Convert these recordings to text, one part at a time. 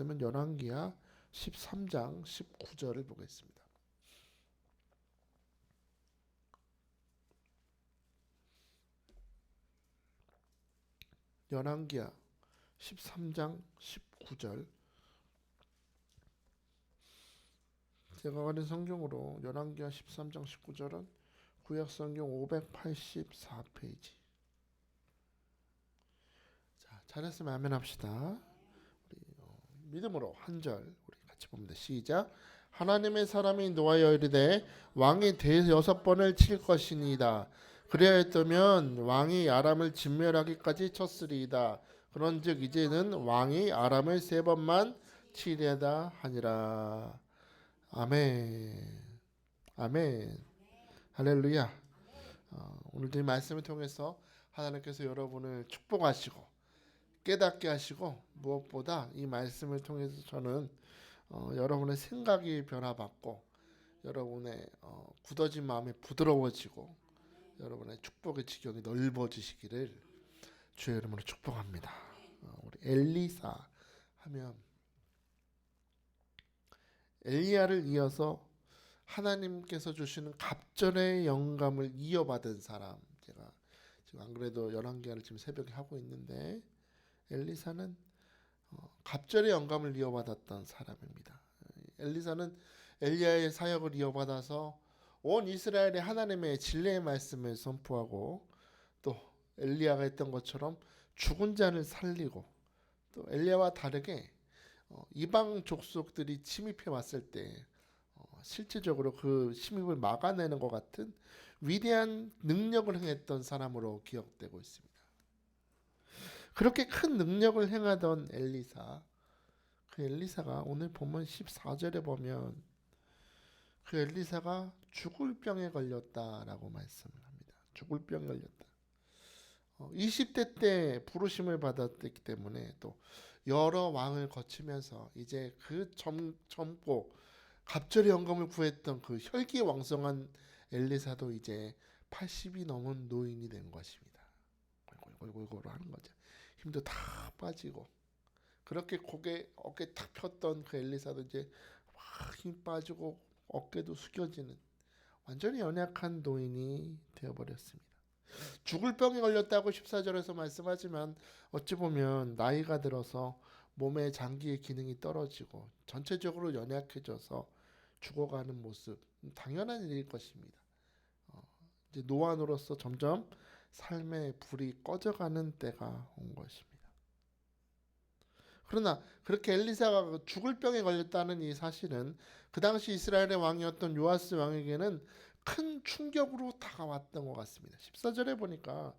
말씀은 열왕기하 13장 19절을 보겠습니다. 열왕기하 13장 19절. 제가 가진 성경으로 열왕기하 13장 19절은 구약성경 584페이지. 자, 잘했으면 아멘 합시다. 우리 믿음으로 한 절 우리 같이 봅니다. 시작. 하나님의 사람이 노하여 이르되 왕이 대여섯 번을 칠 것이니이다. 그리하였다면 왕이 아람을 진멸하기까지 쳤으리이다. 그런즉 이제는 왕이 아람을 세 번만 치려다 하니라. 아멘. 아멘. 할렐루야. 오늘 이 말씀을 통해서 하나님께서 여러분을 축복하시고 깨닫게 하시고, 무엇보다 이 말씀을 통해서 저는 여러분의 생각이 변화받고 여러분의 굳어진 마음이 부드러워지고 여러분의 축복의 지경이 넓어지시기를 주의 이름으로 축복합니다. 우리 엘리사 하면 엘리야를 이어서 하나님께서 주시는 갑절의 영감을 이어받은 사람. 제가 지금 안 그래도 열왕기하를 지금 새벽에 하고 있는데 엘리사는 갑절의 영감을 이어받았던 사람입니다. 엘리사는 엘리야의 사역을 이어받아서 온 이스라엘에 하나님의 진리의 말씀을 선포하고, 또 엘리야가 했던 것처럼 죽은 자를 살리고, 또 엘리야와 다르게 이방 족속들이 침입해 왔을 때 실제적으로 그 침입을 막아내는 것 같은 위대한 능력을 행했던 사람으로 기억되고 있습니다. 그렇게 큰 능력을 행하던 엘리사, 그 엘리사가 오늘 보면 14절에 보면 그 엘리사가 죽을 병에 걸렸다라고 말씀을 합니다. 죽을 병에 걸렸다. 20대 때 부르심을 받았기 때문에 또 여러 왕을 거치면서 이제 그 젊고 갑절의 영감을 구했던 그 혈기왕성한 엘리사도 이제 80이 넘은 노인이 된 것입니다. 골골골골 하는 거죠. 힘도 다 빠지고, 그렇게 어깨 탁 폈던 그 엘리사도 이제 막 힘 빠지고 어깨도 숙여지는 완전히 연약한 노인이 되어버렸습니다. 죽을 병에 걸렸다고 14절에서 말씀하지만 어찌 보면 나이가 들어서 몸의 장기의 기능이 떨어지고 전체적으로 연약해져서 죽어가는 모습, 당연한 일일 것입니다. 이제 노안으로서 점점 삶의 불이 꺼져가는 때가 온 것입니다. 그러나 그렇게 엘리사가 죽을 병에 걸렸다는 이 사실은 그 당시 이스라엘의 왕이었던 요아스 왕에게는 큰 충격으로 다가왔던 것 같습니다. 14절에 보니까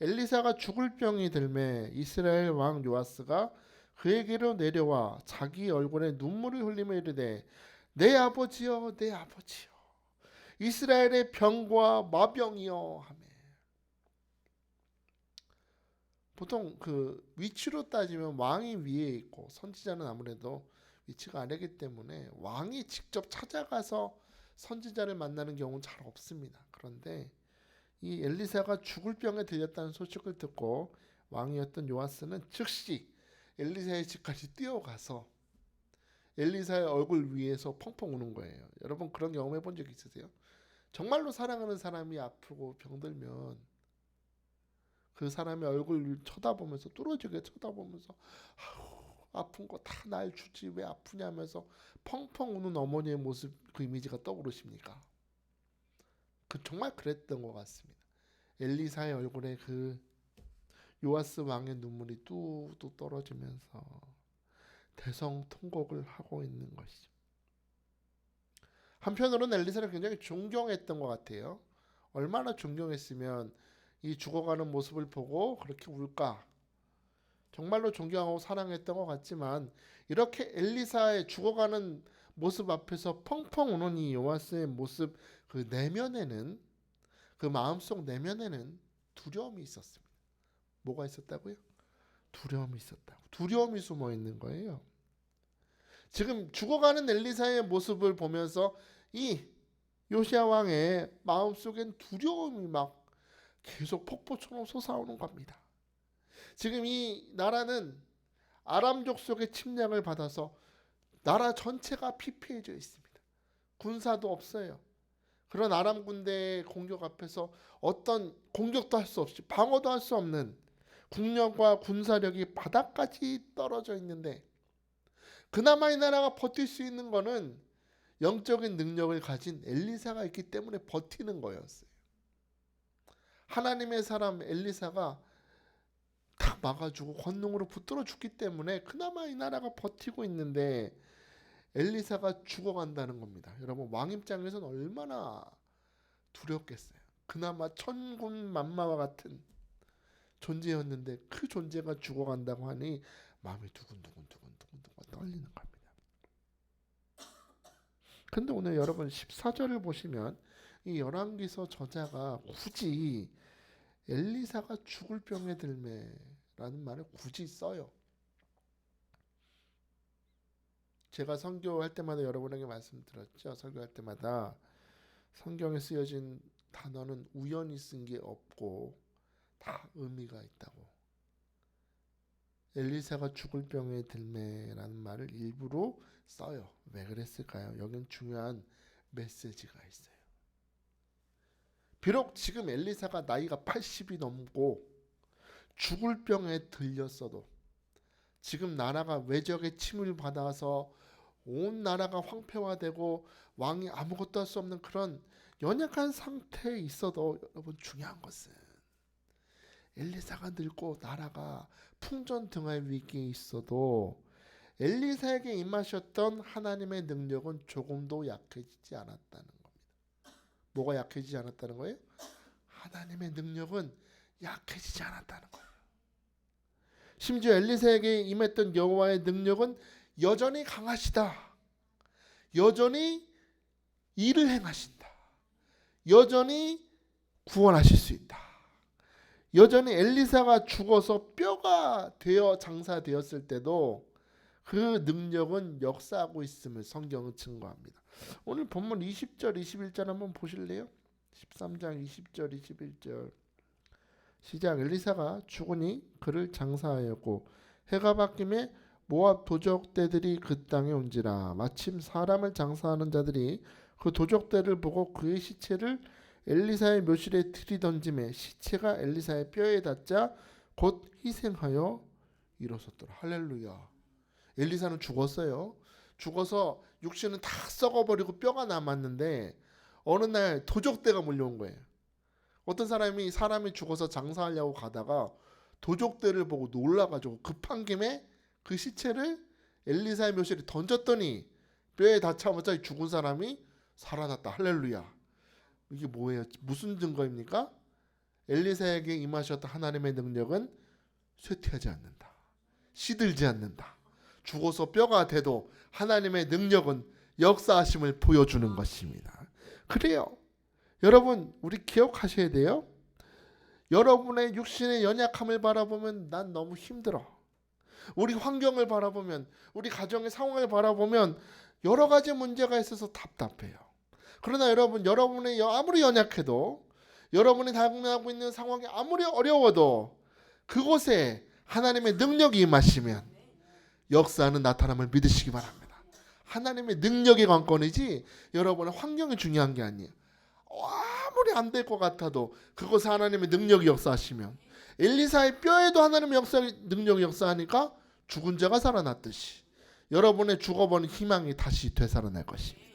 엘리사가 죽을 병이 들매 이스라엘 왕 요아스가 그에게로 내려와 자기 얼굴에 눈물을 흘리며 이르되 내 아버지여 내 아버지여 이스라엘의 병과 마병이여 하며. 보통 그 위치로 따지면 왕이 위에 있고 선지자는 아무래도 위치가 아래이기 때문에 왕이 직접 찾아가서 선지자를 만나는 경우는 잘 없습니다. 그런데 이 엘리사가 죽을 병에 들렸다는 소식을 듣고 왕이었던 요아스는 즉시 엘리사의 집까지 뛰어가서 엘리사의 얼굴 위에서 펑펑 우는 거예요. 여러분 그런 경험 해본 적 있으세요? 정말로 사랑하는 사람이 아프고 병들면 그 사람의 얼굴 쳐다보면서 뚫어지게 쳐다보면서 아픈 거 다 날 주지 왜 아프냐면서 펑펑 우는 어머니의 모습, 그 이미지가 떠오르십니까? 그 정말 그랬던 것 같습니다. 엘리사의 얼굴에 그 요아스 왕의 눈물이 뚝뚝 떨어지면서 대성통곡을 하고 있는 것이죠. 한편으로는 엘리사를 굉장히 존경했던 것 같아요. 얼마나 존경했으면 이 죽어가는 모습을 보고 그렇게 울까? 정말로 존경하고 사랑했던 것 같지만 이렇게 엘리사의 죽어가는 모습 앞에서 펑펑 우는 이 요아스의 모습, 그 내면에는, 그 마음속 내면에는 두려움이 있었습니다. 뭐가 있었다고요? 두려움이 있었다고. 두려움이 숨어 있는 거예요. 지금 죽어가는 엘리사의 모습을 보면서 이 요시야 왕의 마음속엔 두려움이 막 계속 폭포처럼 솟아오는 겁니다. 지금 이 나라는 아람 족속의 침략을 받아서 나라 전체가 피폐해져 있습니다. 군사도 없어요. 그런 아람 군대의 공격 앞에서 어떤 공격도 할 수 없이 방어도 할 수 없는 국력과 군사력이 바닥까지 떨어져 있는데 그나마 이 나라가 버틸 수 있는 거는 영적인 능력을 가진 엘리사가 있기 때문에 버티는 거였어요. 하나님의 사람 엘리사가 다 막아주고 권능으로 붙들어 죽기 때문에 그나마 이 나라가 버티고 있는데 엘리사가 죽어간다는 겁니다. 여러분 왕 입장에서는 얼마나 두렵겠어요. 그나마 천군만마와 같은 존재였는데 그 존재가 죽어간다고 하니 마음이 두근두근 떨리는 겁니다. 근데 오늘 여러분 14절을 보시면 이 열왕기서 저자가 굳이 엘리사가 죽을 병에 들매라는 말을 굳이 써요. 제가 선교할 때마다 여러분에게 말씀드렸죠. 설교할 때마다 성경에 쓰여진 단어는 우연히 쓴 게 없고 다 의미가 있다고. 엘리사가 죽을 병에 들매라는 말을 일부러 써요. 왜 그랬을까요? 여긴 중요한 메시지가 있어요. 비록 지금 엘리사가 나이가 80이 넘고 죽을 병에 들렸어도 지금 나라가 외적의 침을 받아서 온 나라가 황폐화되고 왕이 아무것도 할 수 없는 그런 연약한 상태에 있어도 여러분 중요한 것은 엘리사가 늙고 나라가 풍전등화의 위기에 있어도 엘리사에게 임하셨던 하나님의 능력은 조금도 약해지지 않았다는 겁니다. 뭐가 약해지지 않았다는 거예요? 하나님의 능력은 약해지지 않았다는 거예요. 심지어 엘리사에게 임했던 여호와의 능력은 여전히 강하시다. 여전히 일을 행하신다. 여전히 구원하실 수 있다. 여전히 엘리사가 죽어서 뼈가 되어 장사되었을 때도 그 능력은 역사하고 있음을 성경은 증거합니다. 오늘 본문 20절 21절 한번 보실래요? 13장 20절 21절 시작. 엘리사가 죽으니 그를 장사하였고 해가 바뀜에 모압 도적대들이 그 땅에 온지라. 마침 사람을 장사하는 자들이 그 도적대를 보고 그의 시체를 엘리사의 묘실에 들이던짐에 시체가 엘리사의 뼈에 닿자 곧 희생하여 일어섰더라. 할렐루야. 엘리사는 죽었어요. 죽어서 육신은 다 썩어버리고 뼈가 남았는데 어느 날 도적대가 몰려온 거예요. 어떤 사람이 죽어서 장사하려고 가다가 도적대를 보고 놀라가지고 급한 김에 그 시체를 엘리사의 묘실에 던졌더니 뼈에 닿자마자 죽은 사람이 살아났다. 할렐루야. 이게 뭐예요? 무슨 증거입니까? 엘리사에게 임하셨던 하나님의 능력은 쇠퇴하지 않는다. 시들지 않는다. 죽어서 뼈가 돼도 하나님의 능력은 역사하심을 보여주는 것입니다. 그래요. 여러분 우리 기억하셔야 돼요. 여러분의 육신의 연약함을 바라보면 난 너무 힘들어. 우리 환경을 바라보면 우리 가정의 상황을 바라보면 여러 가지 문제가 있어서 답답해요. 그러나 여러분의 아무리 연약해도 여러분이 당면하고 있는 상황이 아무리 어려워도 그곳에 하나님의 능력이 임하시면 역사는 나타남을 믿으시기 바랍니다. 하나님의 능력이 관건이지 여러분의 환경이 중요한 게 아니에요. 아무리 안 될 것 같아도 그곳에 하나님의 능력이 역사하시면 엘리사의 뼈에도 하나님의 능력이 역사하니까 죽은 자가 살아났듯이 여러분의 죽어버린 희망이 다시 되살아날 것입니다.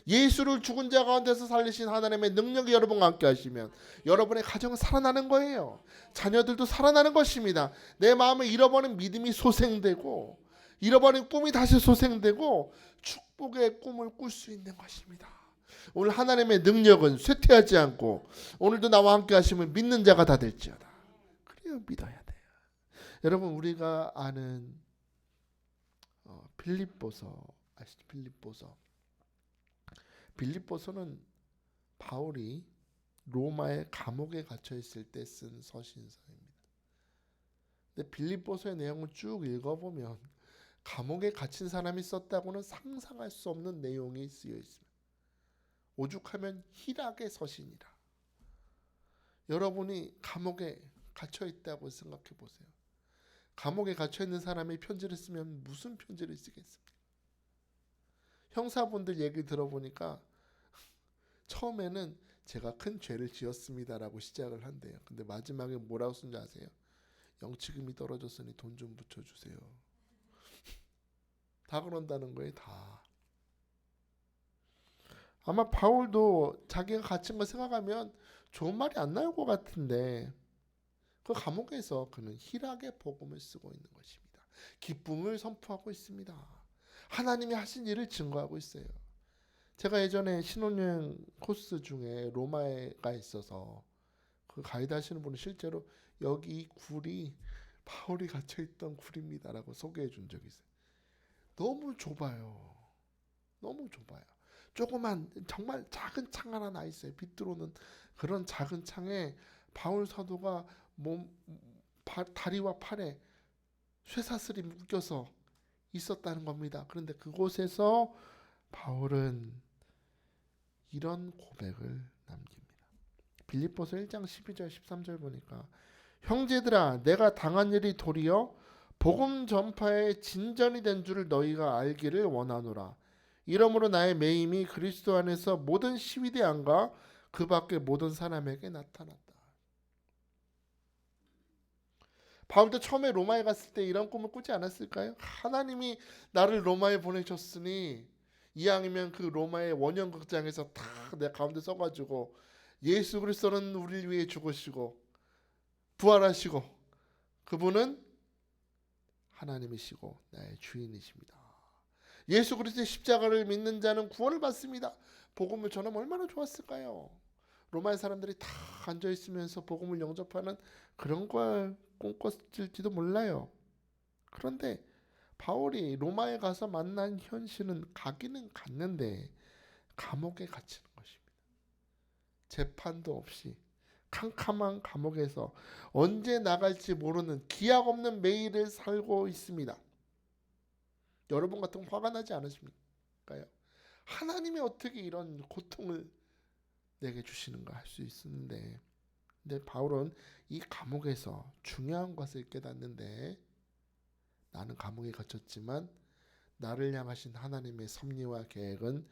예수를 죽은 자 가운데서 살리신 하나님의 능력이 여러분과 함께 하시면 여러분의 가정은 살아나는 거예요. 자녀들도 살아나는 것입니다. 내 마음에 잃어버린 믿음이 소생되고 잃어버린 꿈이 다시 소생되고 축복의 꿈을 꿀 수 있는 것입니다. 오늘 하나님의 능력은 쇠퇴하지 않고 오늘도 나와 함께 하시면 믿는 자가 다 될지어다. 그래요. 믿어야 돼요. 여러분 우리가 아는 빌립보서 아시죠? 빌립보서는 바울이 로마의 감옥에 갇혀 있을 때 쓴 서신서입니다. 근데 빌립보서의 내용을 쭉 읽어보면 감옥에 갇힌 사람이 썼다고는 상상할 수 없는 내용이 쓰여 있습니다. 오죽하면 희락의 서신이라. 여러분이 감옥에 갇혀 있다고 생각해 보세요. 감옥에 갇혀 있는 사람이 편지를 쓰면 무슨 편지를 쓰겠습니까? 형사분들 얘기 들어보니까 처음에는 제가 큰 죄를 지었습니다라고 시작을 한대요. 근데 마지막에 뭐라고 쓴지 아세요? 영치금이 떨어졌으니 돈 좀 붙여주세요. 다 그런다는 거예요. 다. 아마 바울도 자기가 갇힌 거 생각하면 좋은 말이 안 나올 것 같은데 그 감옥에서 그는 희락의 복음을 쓰고 있는 것입니다. 기쁨을 선포하고 있습니다. 하나님이 하신 일을 증거하고 있어요. 제가 예전에 신혼여행 코스 중에 로마에 가 있어서 그 가이드 하시는 분은 실제로 여기 이 굴이 바울이 갇혀있던 굴입니다라고 소개해 준 적이 있어요. 너무 좁아요. 너무 좁아요. 조그만 정말 작은 창 하나 나 있어요. 빛 들어오는 그런 작은 창에 바울 사도가 다리와 팔에 쇠사슬이 묶여서 있었다는 겁니다. 그런데 그곳에서 바울은 이런 고백을 남깁니다. 빌립보서 1장 12절 13절 보니까 형제들아 내가 당한 일이 도리어 복음 전파의 진전이 된 줄을 너희가 알기를 원하노라. 이러므로 나의 매임이 그리스도 안에서 모든 시위대 안과 그 밖의 모든 사람에게 나타났다. 바울도 처음에 로마에 갔을 때 이런 꿈을 꾸지 않았을까요? 하나님이 나를 로마에 보내셨으니 이왕이면 그 로마의 원형극장에서 다 내 가운데 서가지고 예수 그리스도는 우리를 위해 죽으시고 부활하시고 그분은 하나님이시고 나의 주인이십니다. 예수 그리스도의 십자가를 믿는 자는 구원을 받습니다. 복음을 전하면 얼마나 좋았을까요? 로마의 사람들이 다 앉아있으면서 복음을 영접하는 그런 걸 꿈꿨을지도 몰라요. 그런데 바울이 로마에 가서 만난 현실은 가기는 갔는데 감옥에 갇히는 것입니다. 재판도 없이 캄캄한 감옥에서 언제 나갈지 모르는 기약 없는 매일을 살고 있습니다. 여러분 같으면 화가 나지 않으십니까요? 하나님이 어떻게 이런 고통을 내게 주시는가 할 수 있었는데 근데 바울은 이 감옥에서 중요한 것을 깨닫는데 나는 감옥에 갇혔지만 나를 향하신 하나님의 섭리와 계획은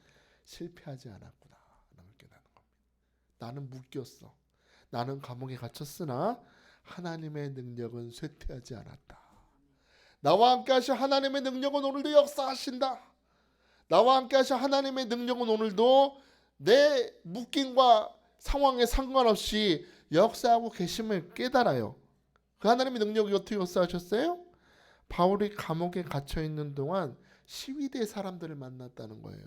실패하지 않았구나 라는 걸 깨닫는 겁니다. 나는 묶였어. 나는 감옥에 갇혔으나 하나님의 능력은 쇠퇴하지 않았다. 나와 함께 하신 하나님의 능력은 오늘도 역사하신다. 나와 함께 하신 하나님의 능력은 오늘도 내 묶임과 상황에 상관없이 역사하고 계심을 깨달아요. 그 하나님의 능력이 어떻게 역사하셨어요? 바울이 감옥에 갇혀 있는 동안 시위대 사람들을 만났다는 거예요.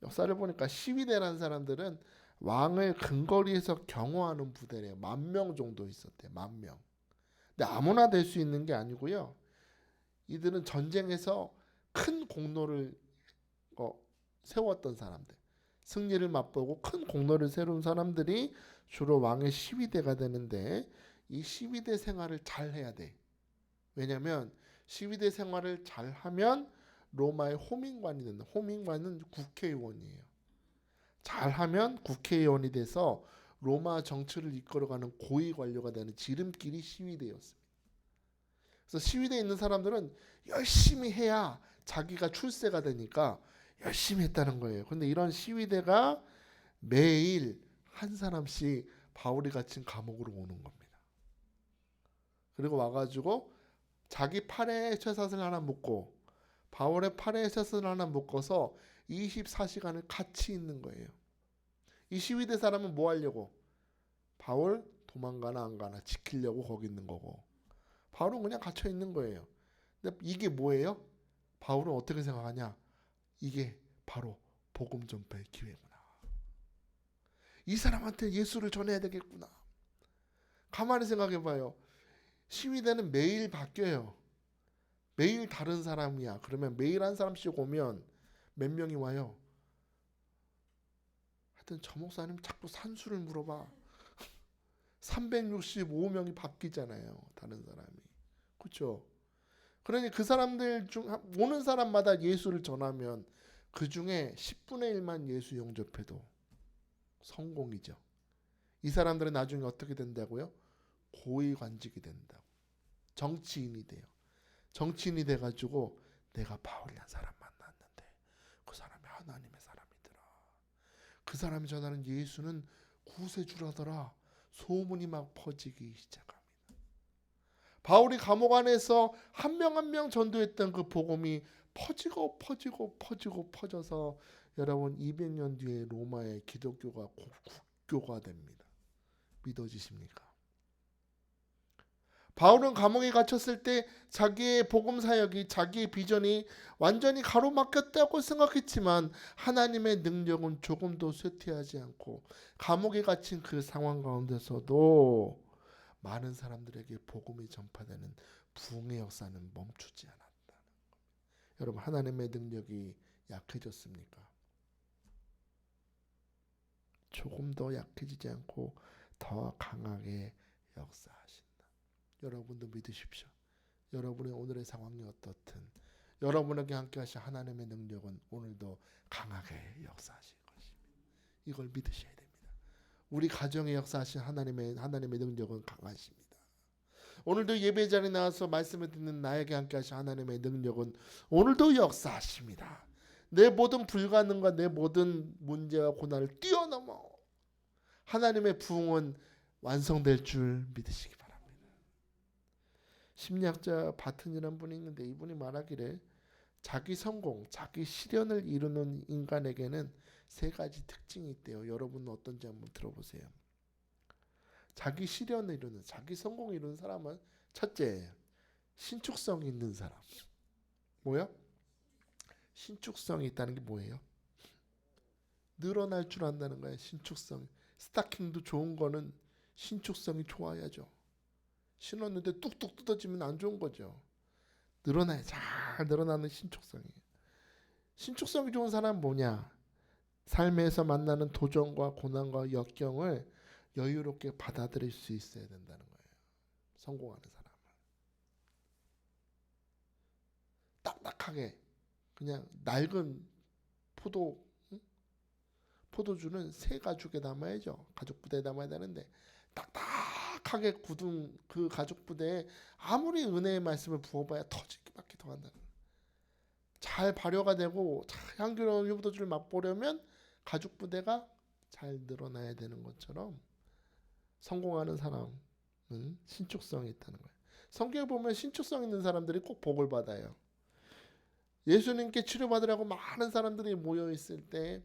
역사를 보니까 시위대라는 사람들은 왕을 근거리에서 경호하는 부대래요. 10,000명 정도 있었대요. 10,000명. 근데 아무나 될 수 있는 게 아니고요. 이들은 전쟁에서 큰 공로를 세웠던 사람들, 승리를 맛보고 큰 공로를 세운 사람들이 주로 왕의 시위대가 되는데 이 시위대 생활을 잘 해야 돼. 왜냐하면 시위대 생활을 잘 하면 로마의 호민관이 된다. 호민관은 국회의원이에요. 잘하면 국회의원이 돼서 로마 정치를 이끌어가는 고위 관료가 되는 지름길이 시위대였습니다. 그래서 시위대에 있는 사람들은 열심히 해야 자기가 출세가 되니까 열심히 했다는 거예요. 근데 이런 시위대가 매일 한 사람씩 바울이 갇힌 감옥으로 오는 겁니다. 그리고 와가지고 자기 팔에 쇠사슬 하나 묶고 바울의 팔에 쇠사슬 하나 묶어서 24시간을 같이 있는 거예요. 이 시위대 사람은 뭐 하려고? 바울 도망가나 안 가나 지키려고 거기 있는 거고 바울은 그냥 갇혀 있는 거예요. 근데 이게 뭐예요? 바울은 어떻게 생각하냐? 이게 바로 복음 전파의 기회구나. 이 사람한테 예수를 전해야 되겠구나. 가만히 생각해 봐요. 시위대는 매일 바뀌어요. 매일 다른 사람이야. 그러면 매일 한 사람씩 오면 몇 명이 와요? 하여튼 저 목사님 자꾸 산수를 물어봐. 365명이 바뀌잖아요. 다른 사람이. 그렇죠? 그러니 그 사람들 중 오는 사람마다 예수를 전하면 그 중에 10분의 1만 예수 영접해도 성공이죠. 이 사람들은 나중에 어떻게 된다고요? 고위관직이 된다고. 정치인이 돼요. 정치인이 돼가지고 내가 바울이라는 사람 만났는데 그 사람이 하나님의 사람이더라. 그 사람이 전하는 예수는 구세주라더라. 소문이 막 퍼지기 시작합니다. 바울이 감옥 안에서 한 명 한 명 전도했던 그 복음이 퍼져서 여러분 200년 뒤에 로마의 기독교가 국교가 됩니다. 믿어지십니까? 바울은 감옥에 갇혔을 때 자기의 복음 사역이, 자기의 비전이 완전히 가로막혔다고 생각했지만 하나님의 능력은 조금도 쇠퇴하지 않고 감옥에 갇힌 그 상황 가운데서도 많은 사람들에게 복음이 전파되는 부흥의 역사는 멈추지 않았다. 여러분, 하나님의 능력이 약해졌습니까? 조금 더 약해지지 않고 더 강하게 역사하신다. 여러분도 믿으십시오. 여러분의 오늘의 상황이 어떻든 여러분에게 함께 하신 하나님의 능력은 오늘도 강하게 역사하실 것입니다. 이걸 믿으셔야 됩니다. 우리 가정에 역사하신 하나님의 능력은 강하십니다. 오늘도 예배 자리에 나와서 말씀을 듣는 나에게 함께 하신 하나님의 능력은 오늘도 역사하십니다. 내 모든 불가능과 내 모든 문제와 고난을 뛰어넘어 하나님의 부흥은 완성될 줄 믿으시기 바랍니다. 심리학자 바튼이라는 분이 있는데 이분이 말하기를 자기 성공, 자기 실현을 이루는 인간에게는 세 가지 특징이 있대요. 여러분은 어떤지 한번 들어보세요. 자기 실현을 이루는, 자기 성공을 이루는 사람은 첫째, 신축성이 있는 사람. 뭐야? 신축성이 있다는 게 뭐예요? 늘어날 줄 안다는 거예요. 신축성. 스타킹도 좋은 거는 신축성이 좋아야죠. 신었는데 뚝뚝 뜯어지면 안 좋은 거죠. 늘어나야 잘 늘어나는 신축성이. 신축성이 좋은 사람은 뭐냐? 삶에서 만나는 도전과 고난과 역경을 여유롭게 받아들일 수 있어야 된다는 거예요. 성공하는 사람은. 딱딱하게 그냥 낡은 포도주는 새 가죽에 담아야죠. 가죽 부대에 담아야 되는데 딱딱하게 굳은 그 가죽 부대에 아무리 은혜의 말씀을 부어봐야 터지기밖에 더 한다는 거예요. 잘 발효가 되고 향기로운 포도주를 맛보려면 가죽 부대가 잘 늘어나야 되는 것처럼 성공하는 사람은 신축성이 있다는 거예요. 성경에 보면 신축성 있는 사람들이 꼭 복을 받아요. 예수님께 치료받으라고 많은 사람들이 모여있을 때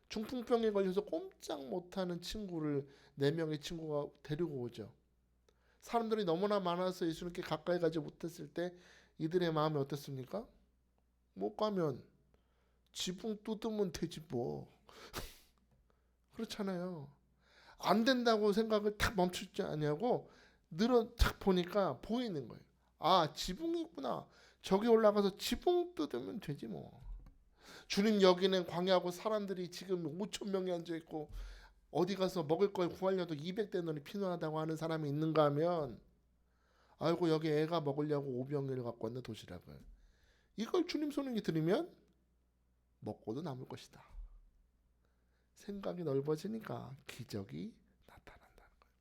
중풍병에 걸려서 꼼짝 못하는 친구를 4명의 친구가 데리고 오죠. 사람들이 너무나 많아서 예수님께 가까이 가지 못했을 때 이들의 마음이 어땠습니까? 못 가면 지붕 뜯으면 되지 뭐. 그렇잖아요. 안 된다고 생각을 탁 멈추지 않냐고 탁 보니까 보이는 거예요. 아, 지붕이 있구나. 저기 올라가서 지붕 뜯으면 되지 뭐. 주님, 여기는 광야고 사람들이 지금 5천 명이 앉아있고 어디 가서 먹을 걸 구하려도 200데나리 필요하다고 하는 사람이 있는가 하면 아이고 여기 애가 먹으려고 오병이를 갖고 왔네, 도시락을. 이걸 주님 손에 들으면 먹고도 남을 것이다. 생각이 넓어지니까 기적이 나타난다는 거예요.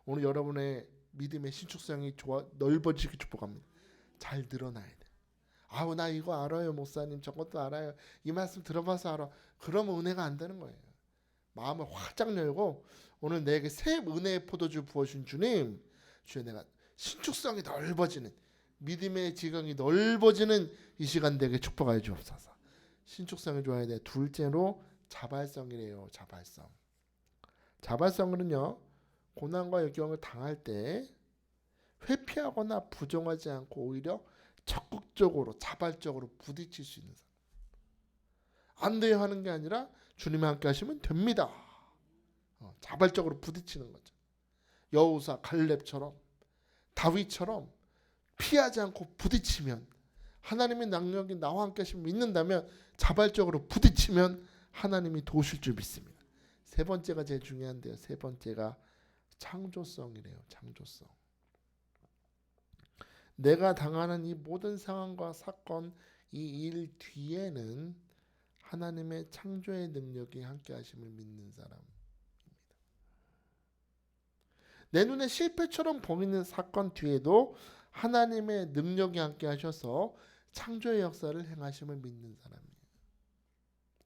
오늘 여러분의 믿음의 신축성이 넓어지기 축복합니다. 잘 늘어나야 돼. 아우, 나 이거 알아요, 목사님. 저것도 알아요. 이 말씀 들어봐서 알아. 그러면 은혜가 안 되는 거예요. 마음을 활짝 열고 오늘 내게 새 은혜의 포도주 부어준 주님, 주여 내가 신축성이 넓어지는, 믿음의 지경이 넓어지는 이 시간 되게 축복하여 주옵소서. 신축성이 좋아야 돼. 둘째로 자발성이래요. 자발성. 자발성은요, 고난과 역경을 당할 때 회피하거나 부정하지 않고 오히려 적극적으로 자발적으로 부딪힐 수 있는 사람. 안 돼요 하는 게 아니라 주님이 함께 하시면 됩니다. 자발적으로 부딪히는 거죠. 여호사, 갈렙처럼, 다윗처럼 피하지 않고 부딪히면, 하나님의 능력이 나와 함께 하시면 믿는다면 자발적으로 부딪히면 하나님이 도우실 줄 믿습니다. 세 번째가 제일 중요한데요. 세 번째가 창조성이래요. 창조성. 내가 당하는 이 모든 상황과 사건, 이 일 뒤에는 하나님의 창조의 능력이 함께 하심을 믿는 사람입니다. 내 눈에 실패처럼 보이는 사건 뒤에도 하나님의 능력이 함께 하셔서 창조의 역사를 행하심을 믿는 사람이에요.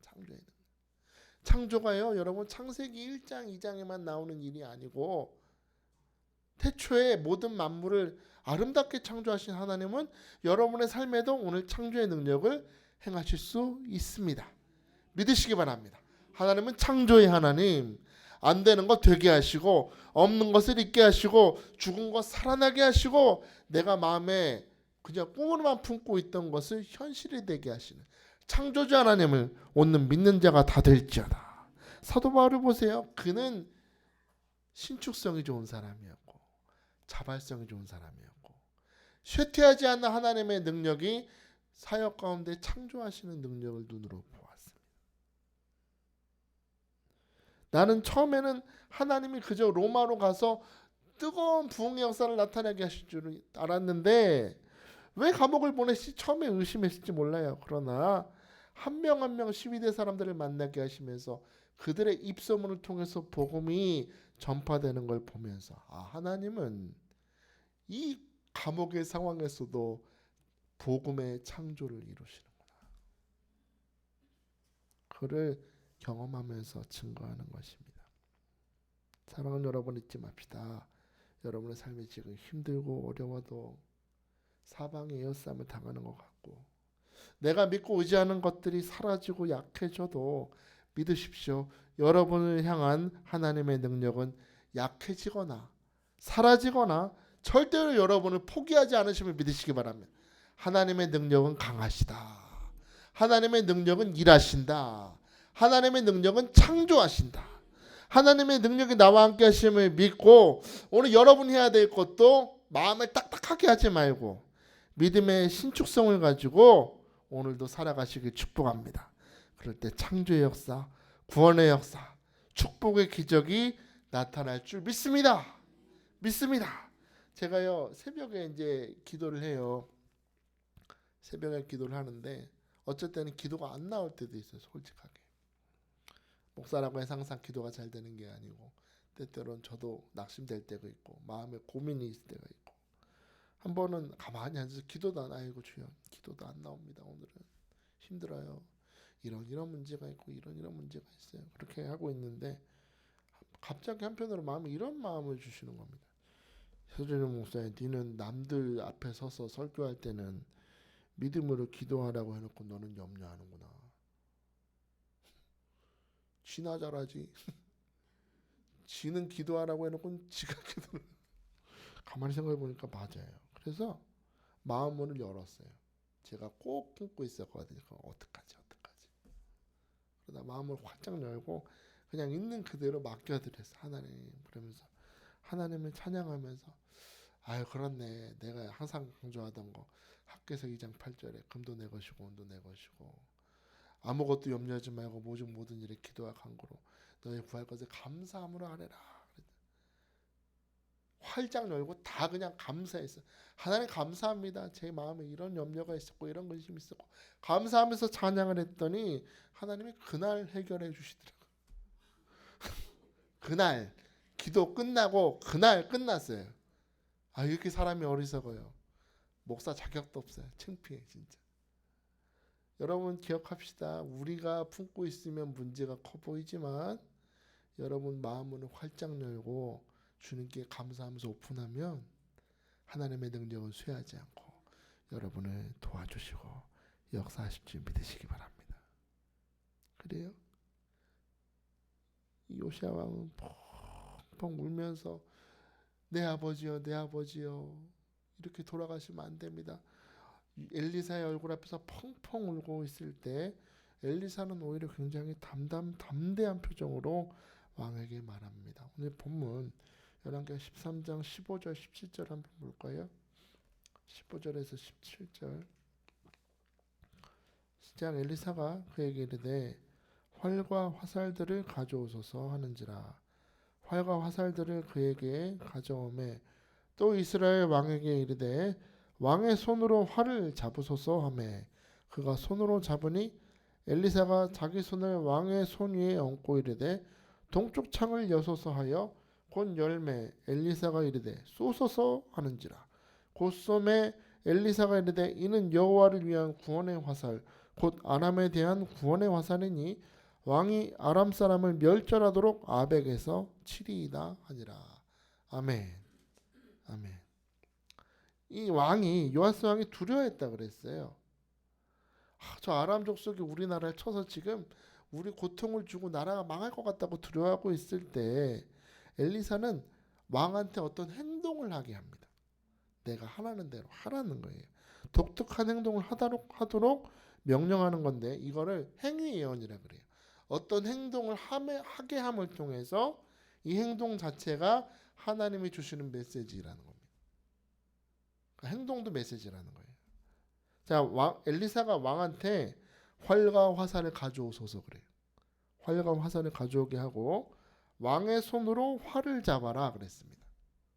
창조의 능력. 창조가요, 여러분 창세기 1장 2장에만 나오는 일이 아니고 태초에 모든 만물을 아름답게 창조하신 하나님은 여러분의 삶에도 오늘 창조의 능력을 행하실 수 있습니다. 믿으시기 바랍니다. 하나님은 창조의 하나님, 안 되는 것 되게 하시고 없는 것을 있게 하시고 죽은 것 살아나게 하시고 내가 마음에 그냥 꿈으로만 품고 있던 것을 현실이 되게 하시는 창조주 하나님을 오늘 믿는 자가 다 될지어다. 사도 바울을 보세요. 그는 신축성이 좋은 사람이었고 자발성이 좋은 사람이었고 쇠퇴하지 않는 하나님의 능력이 사역 가운데 창조하시는 능력을 눈으로 보았습니다. 나는 처음에는 하나님이 그저 로마로 가서 뜨거운 부흥의 역사를 나타나게 하실 줄 알았는데 왜 감옥을 보내시 처음에 의심했을지 몰라요. 그러나 한 명 한 명 12대 사람들을 만나게 하시면서 그들의 입소문을 통해서 복음이 전파되는 걸 보면서 하나님은 이 감옥의 상황에서도 복음의 창조를 이루시는구나. 그를 경험하면서 증거하는 것입니다. 사랑하는 여러분, 잊지 맙시다. 여러분의 삶이 지금 힘들고 어려워도 사방에 에어싸움을 당하는 것 같고 내가 믿고 의지하는 것들이 사라지고 약해져도 믿으십시오. 여러분을 향한 하나님의 능력은 약해지거나 사라지거나 절대로 여러분을 포기하지 않으심을 믿으시기 바랍니다. 하나님의 능력은 강하시다. 하나님의 능력은 일하신다. 하나님의 능력은 창조하신다. 하나님의 능력이 나와 함께 하심을 믿고 오늘 여러분이 해야 될 것도 마음을 딱딱하게 하지 말고 믿음의 신축성을 가지고 오늘도 살아가시길 축복합니다. 그럴 때 창조의 역사, 구원의 역사, 축복의 기적이 나타날 줄 믿습니다. 믿습니다. 제가요 새벽에 이제 기도를 해요. 새벽에 기도를 하는데 어쩔 때는 기도가 안 나올 때도 있어요. 솔직하게. 목사라고 해서 항상 기도가 잘 되는 게 아니고 때때로는 저도 낙심될 때가 있고 마음에 고민이 있을 때가 있고 한 번은 가만히 앉아서 기도도 안 아이고 주여 기도도 안 나옵니다. 오늘은 힘들어요. 이런 문제가 있고 이런 문제가 있어요. 그렇게 하고 있는데 갑자기 한편으로 마음에 이런 마음을 주시는 겁니다. 서준영 목사님, 니는 남들 앞에 서서 설교할 때는 믿음으로 기도하라고 해놓고 너는 염려하는구나. 지나 잘하지. 지는 기도하라고 해놓고 지가 기도를. 가만히 생각해 보니까 맞아요. 그래서 마음문을 열었어요. 제가 꼭 품고 있었거든요. 어떡하지. 그러다 마음을 활짝 열고 그냥 있는 그대로 맡겨드렸어요. 하나님. 그러면서 하나님을 찬양하면서 아유 그렇네. 내가 항상 강조하던 거 학개서 2장 8절에 금도 내 것이고 은도 내 것이고 아무것도 염려하지 말고 모든 일에 기도와 간구로 너의 구할 것을 감사함으로 하래라. 활짝 열고 다 그냥 감사했어요. 하나님 감사합니다. 제 마음에 이런 염려가 있었고 이런 근심이 있었고 감사하면서 찬양을 했더니 하나님이 그날 해결해 주시더라고요. 그날 기도 끝나고 그날 끝났어요. 이렇게 사람이 어리석어요. 목사 자격도 없어요. 창피해 진짜. 여러분 기억합시다. 우리가 품고 있으면 문제가 커 보이지만 여러분 마음을 활짝 열고 주님께 감사하면서 오픈하면 하나님의 능력은 쇠하지 않고 여러분을 도와주시고 역사하실 줄 믿으시기 바랍니다. 그래요? 요시야 왕은 펑펑 울면서 내 아버지여 내 아버지여 이렇게 돌아가시면 안 됩니다. 엘리사의 얼굴 앞에서 펑펑 울고 있을 때 엘리사는 오히려 굉장히 담대한 표정으로 왕에게 말합니다. 오늘 본문 열왕기하 13장 15절 17절 한번 볼까요? 15절에서 17절. 시작. 엘리사가 그에게 이르되 활과 화살들을 가져오소서 하는지라. 활과 화살들을 그에게 가져오매 또 이스라엘 왕에게 이르되 왕의 손으로 활을 잡으소서 하매 그가 손으로 잡으니 엘리사가 자기 손을 왕의 손 위에 얹고 이르되 동쪽 창을 여소서 하여 곧 열매. 엘리사가 이르되 쏘소서 하는지라. 곧 쏘매 엘리사가 이르되 이는 여호와를 위한 구원의 화살 곧 아람에 대한 구원의 화살이니 왕이 아람 사람을 멸절하도록 아벡에서 치리이다 하니라. 아멘. 아멘. 이 왕이 요아스 왕이 두려워했다 그랬어요. 저 아람 족속이 우리나라를 쳐서 지금 우리 고통을 주고 나라가 망할 것 같다고 두려워하고 있을 때 엘리사는 왕한테 어떤 행동을 하게 합니다. 내가 하라는 대로 하라는 거예요. 독특한 행동을 하도록 명령하는 건데 이거를 행위 예언이라 그래요. 어떤 행동을 하게 함을 통해서 이 행동 자체가 하나님이 주시는 메시지라는 겁니다. 그러니까 행동도 메시지라는 거예요. 자, 엘리사가 왕한테 활과 화살을 가져오소서 그래요. 활과 화살을 가져오게 하고 왕의 손으로 활을 잡아라 그랬습니다.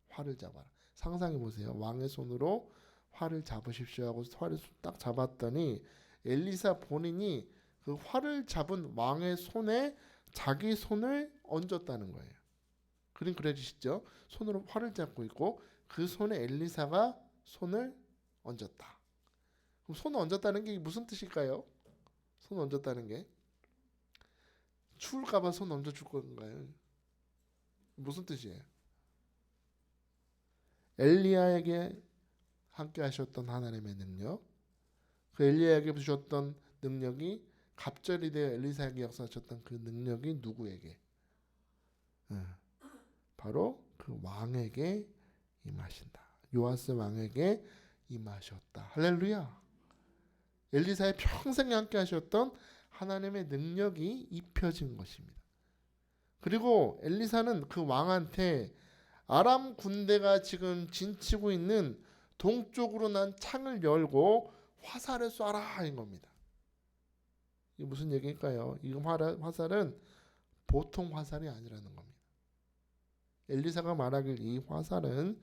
활을 잡아라. 상상해 보세요. 왕의 손으로 활을 잡으십시오 하고 활을 딱 잡았더니 엘리사 본인이 그 활을 잡은 왕의 손에 자기 손을 얹었다는 거예요. 그림 그려지시죠? 손으로 활을 잡고 있고 그 손에 엘리사가 손을 얹었다. 그럼 손을 얹었다는 게 무슨 뜻일까요? 손 얹었다는 게 추울까봐 손 얹어줄 건가요? 무슨 뜻이에요? 엘리야에게 함께 하셨던 하나님의 능력, 그 엘리야에게 주셨던 능력이 갑절이 되어 엘리사에게 역사하셨던 그 능력이 누구에게? 바로 그 왕에게 임하신다. 요아스 왕에게 임하셨다. 할렐루야. 엘리사의 평생 함께 하셨던 하나님의 능력이 입혀진 것입니다. 그리고 엘리사는 그 왕한테 아람 군대가 지금 진치고 있는 동쪽으로 난 창을 열고 화살을 쏴라 하는 겁니다. 이게 무슨 얘기일까요? 이 화살은 보통 화살이 아니라는 겁니다. 엘리사가 말하길 이 화살은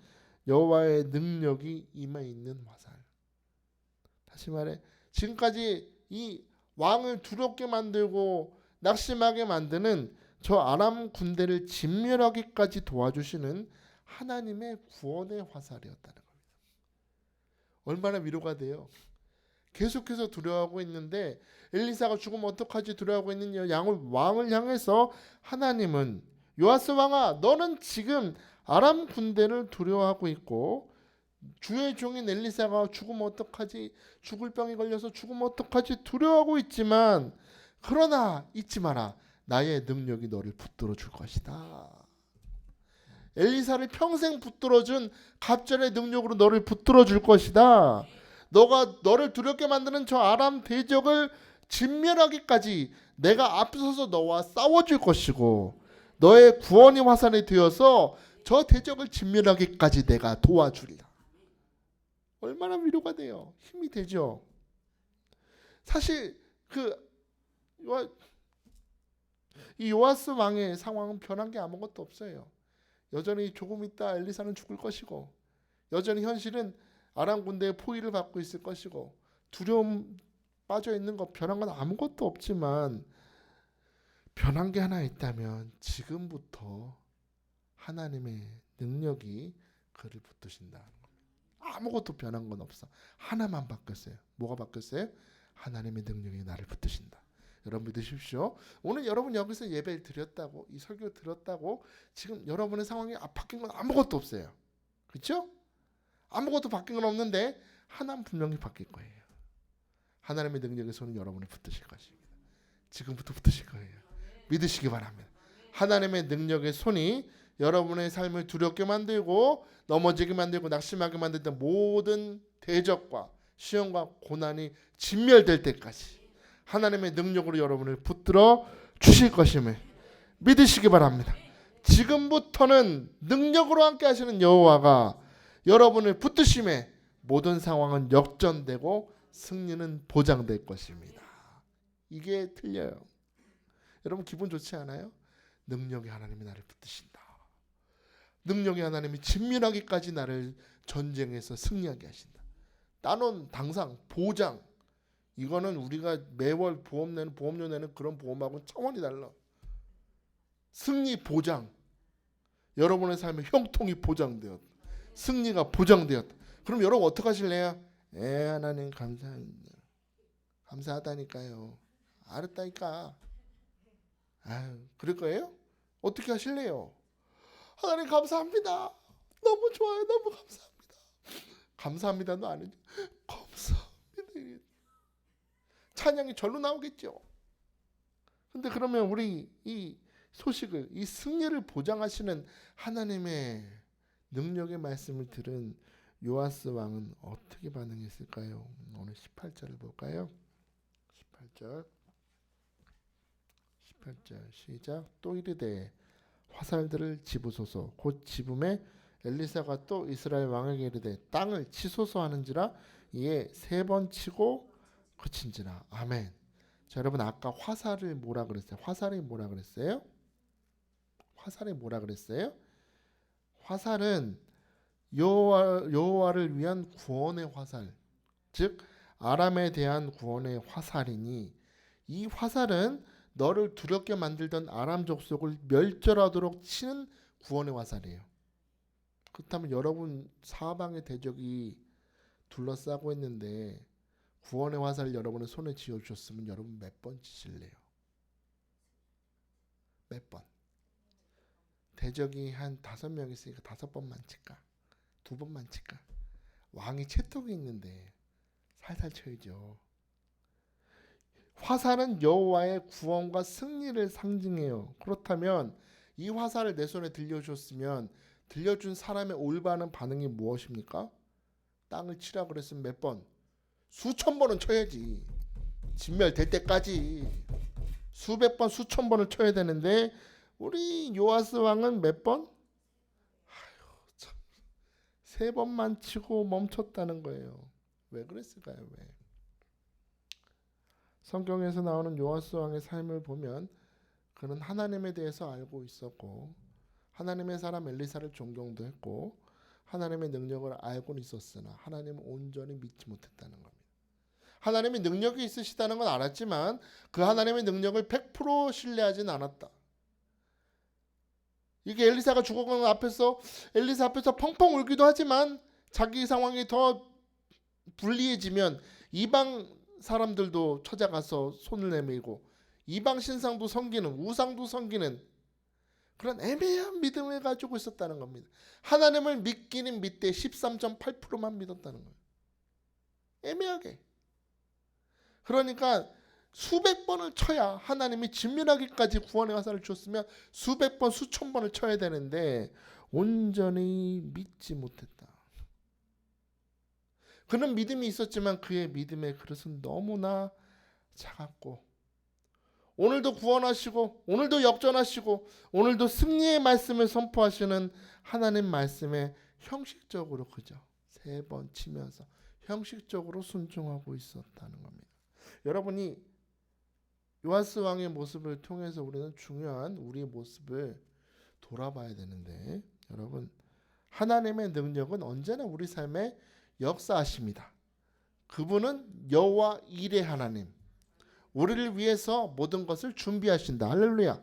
여호와의 능력이 임해 있는 화살. 다시 말해 지금까지 이 왕을 두렵게 만들고 낙심하게 만드는 저 아람 군대를 진멸하기까지 도와주시는 하나님의 구원의 화살이었다는 겁니다. 얼마나 위로가 돼요. 계속해서 두려워하고 있는데 엘리사가 죽으면 어떡하지 두려워하고 있는 왕을 향해서 하나님은 요아스 왕아 너는 지금 아람 군대를 두려워하고 있고 주의 종인 엘리사가 죽으면 어떡하지 죽을 병이 걸려서 죽으면 어떡하지 두려워하고 있지만 그러나 잊지 마라 나의 능력이 너를 붙들어 줄 것이다. 엘리사를 평생 붙들어준 갑절의 능력으로 너를 붙들어 줄 것이다. 너를 두렵게 만드는 저 아람 대적을 진멸하기까지 내가 앞서서 너와 싸워줄 것이고 너의 구원의 화살이 되어서 저 대적을 진멸하기까지 내가 도와주리라. 얼마나 위로가 돼요. 힘이 되죠. 사실 이 요아스 왕의 상황은 변한 게 아무것도 없어요. 여전히 조금 있다 엘리사는 죽을 것이고 여전히 현실은 아람 군대의 포위를 받고 있을 것이고 두려움 빠져 있는 것 변한 건 아무것도 없지만 변한 게 하나 있다면 지금부터 하나님의 능력이 그를 붙드신다는 겁니다. 아무것도 변한 건 없어. 하나만 바뀌었어요. 뭐가 바뀌었어요? 하나님의 능력이 나를 붙드신다. 여러분 믿으십시오. 오늘 여러분 여기서 예배를 드렸다고 이 설교 들었다고 지금 여러분의 상황이 바뀐 건 아무것도 없어요. 그렇죠? 아무것도 바뀐 건 없는데 하나는 분명히 바뀔 거예요. 하나님의 능력의 손은 여러분을 붙드실 것입니다. 지금부터 붙드실 거예요. 믿으시기 바랍니다. 하나님의 능력의 손이 여러분의 삶을 두렵게 만들고 넘어지게 만들고 낙심하게 만들던 모든 대적과 시험과 고난이 진멸될 때까지 하나님의 능력으로 여러분을 붙들어 주실 것임을 믿으시기 바랍니다. 지금부터는 능력으로 함께 하시는 여호와가 여러분을 붙드심에 모든 상황은 역전되고 승리는 보장될 것입니다. 이게 틀려요. 여러분 기분 좋지 않아요? 능력의 하나님이 나를 붙드신다. 능력의 하나님이 진멸하기까지 나를 전쟁에서 승리하게 하신다. 따놓은 당상, 보장 이거는 우리가 매월 보험료 내는 그런 보험하고는 차원이 달라. 승리 보장 여러분의 삶의 형통이 보장되었다. 승리가 보장되었다. 그럼 여러분 어떻게 하실래요? 하나님 감사합니다. 감사하다니까요. 알았다니까. 아유, 그럴 거예요? 어떻게 하실래요? 하나님 감사합니다. 너무 좋아요. 너무 감사합니다. 감사합니다도 아니죠. 감사합니다. 찬양이 절로 나오겠죠. 근데 그러면 우리 이 소식을, 이 승리를 보장하시는 하나님의 능력의 말씀을 들은 요아스 왕은 어떻게 반응했을까요? 오늘 18절을 볼까요? 18절 시작. 또 이르되 화살들을 집으소서. 곧 집음에 엘리사가 또 이스라엘 왕에게 이르되 땅을 치소서 하는지라. 이에 3번 치고 그친지라. 아멘. 자, 여러분 아까 화살을 뭐라 그랬어요? 화살이 뭐라 그랬어요? 화살은 여호와를 위한 구원의 화살, 즉 아람에 대한 구원의 화살이니, 이 화살은 너를 두렵게 만들던 아람 족속을 멸절하도록 치는 구원의 화살이에요. 그렇다면 여러분 사방의 대적이 둘러싸고 있는데 구원의 화살을 여러분의 손에 쥐어주셨으면 여러분 몇 번 치실래요? 몇 번? 대적이 한 5명 있으니까 5번만 칠까? 2번만 칠까? 왕이 채통이 있는데 살살 쳐야죠. 화살은 여호와의 구원과 승리를 상징해요. 그렇다면 이 화살을 내 손에 들려줬으면 들려준 사람의 올바른 반응이 무엇입니까? 땅을 치라 그랬으면 몇 번? 수천 번은 쳐야지. 진멸될 때까지 수백 번, 수천 번을 쳐야 되는데 우리 요아스 왕은 몇 번? 아유, 참. 3번만 치고 멈췄다는 거예요. 왜 그랬을까요? 왜? 성경에서 나오는 요아스 왕의 삶을 보면 그는 하나님에 대해서 알고 있었고 하나님의 사람 엘리사를 존경도 했고 하나님의 능력을 알고는 있었으나 하나님을 온전히 믿지 못했다는 겁니다. 하나님의 능력이 있으시다는 건 알았지만 그 하나님의 능력을 100% 신뢰하진 않았다. 이게 엘리사가 죽어가는 앞에서 엘리사 앞에서 펑펑 울기도 하지만 자기 상황이 더 불리해지면 이방 사람들도 찾아가서 손을 내밀고 이방 신상도 섬기는, 우상도 섬기는 그런 애매한 믿음을 가지고 있었다는 겁니다. 하나님을 믿기는 믿되 13.8%만 믿었다는 거예요. 애매하게. 그러니까 수백 번을 쳐야 하나님이 진멸하기까지 구원의 화살을 줬으면 수백 번, 수천 번을 쳐야 되는데 온전히 믿지 못했다. 그는 믿음이 있었지만 그의 믿음의 그릇은 너무나 작았고 오늘도 구원하시고 오늘도 역전하시고 오늘도 승리의 말씀을 선포하시는 하나님 말씀에 형식적으로 그저 3번 치면서 형식적으로 순종하고 있었다는 겁니다. 여러분이 요아스 왕의 모습을 통해서 우리는 중요한 우리의 모습을 돌아봐야 되는데 여러분 하나님의 능력은 언제나 우리 삶에 역사하십니다. 그분은 여호와 일의 하나님, 우리를 위해서 모든 것을 준비하신다. 할렐루야.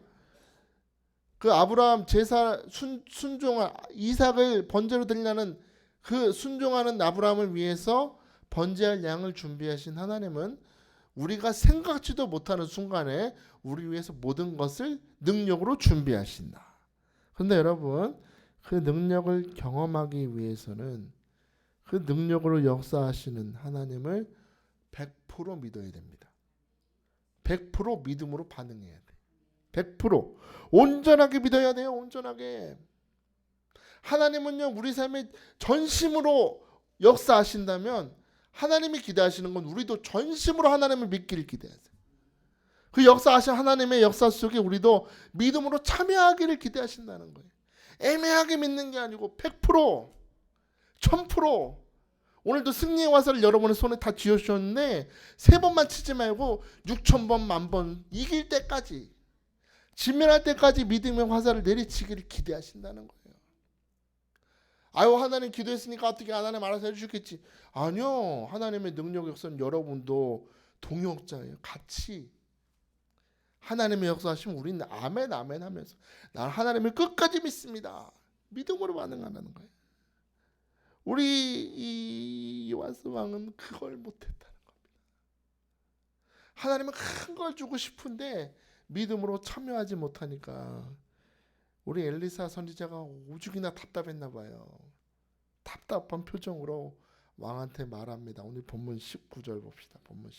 그 아브라함 제사 순종한 이삭을 번제로 드리려는 그 순종하는 아브라함을 위해서 번제할 양을 준비하신 하나님은 우리가 생각지도 못하는 순간에 우리 위해서 모든 것을 능력으로 준비하신다. 그런데 여러분 그 능력을 경험하기 위해서는 그 능력으로 역사하시는 하나님을 100% 믿어야 됩니다. 100% 믿음으로 반응해야 돼. 100% 온전하게 믿어야 돼요. 온전하게. 하나님은요 우리 삶에 전심으로 역사하신다면 하나님이 기대하시는 건 우리도 전심으로 하나님을 믿기를 기대하세요. 그 역사하신 하나님의 역사 속에 우리도 믿음으로 참여하기를 기대하신다는 거예요. 애매하게 믿는 게 아니고 100%, 1000%. 오늘도 승리의 화살을 여러분의 손에 다 쥐어주셨는데 3번만 치지 말고 6000번, 10,000번 이길 때까지, 진멸할 때까지 믿음의 화살을 내리치기를 기대하신다는 거예요. 아유 하나님 기도했으니까 어떻게 하나님 알아서 해주셨겠지. 아니요. 하나님의 능력 역사는 여러분도 동역자예요. 같이 하나님의 역사하시면 우리는 아멘 아멘 하면서 난 하나님을 끝까지 믿습니다. 믿음으로 반응하는 거예요. 우리 이 요아스 왕은 그걸 못했다는 겁니다. 하나님은 큰 걸 주고 싶은데 믿음으로 참여하지 못하니까 우리 엘리사 선지자가 오죽이나 답답했나 봐요. 답답한 표정으로 왕한테 말합니다. 오늘 본문 19절 봅시다. 본문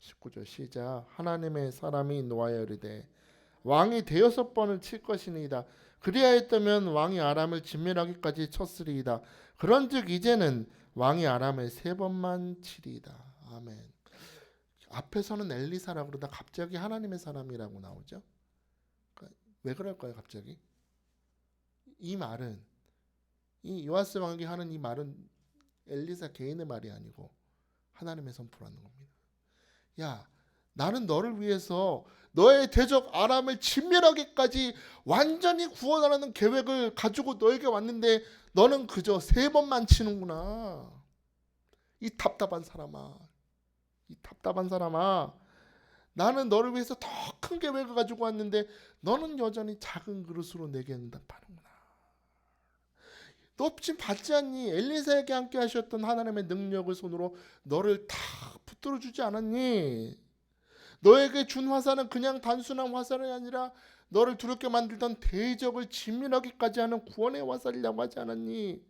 19절 시작. 하나님의 사람이 노하여 이르되 왕이 대여섯 번을 칠 것이니이다. 그리하였다면 왕이 아람을 진멸하기까지 쳤으리이다. 그런즉 이제는 왕이 아람을 세 번만 치리이다. 아멘. 앞에서는 엘리사라고 그러다 갑자기 하나님의 사람이라고 나오죠. 왜 그럴까요 갑자기? 이 말은 이 요아스 왕에게 하는 이 말은 엘리사 개인의 말이 아니고 하나님의 선포라는 겁니다. 야, 나는 너를 위해서 너의 대적 아람을 진멸하기까지 완전히 구원하라는 계획을 가지고 너에게 왔는데 너는 그저 세 번만 치는구나. 이 답답한 사람아. 이 답답한 사람아. 나는 너를 위해서 더 큰 계획을 가지고 왔는데 너는 여전히 작은 그릇으로 내게 응답하는구나. 너 지금 받지 않니? 엘리사에게 함께 하셨던 하나님의 능력을 손으로 너를 다 붙들어 주지 않았니? 너에게 준 화살은 그냥 단순한 화살이 아니라 너를 두렵게 만들던 대적을 진멸하기까지 하는 구원의 화살이라고 하지 않았니?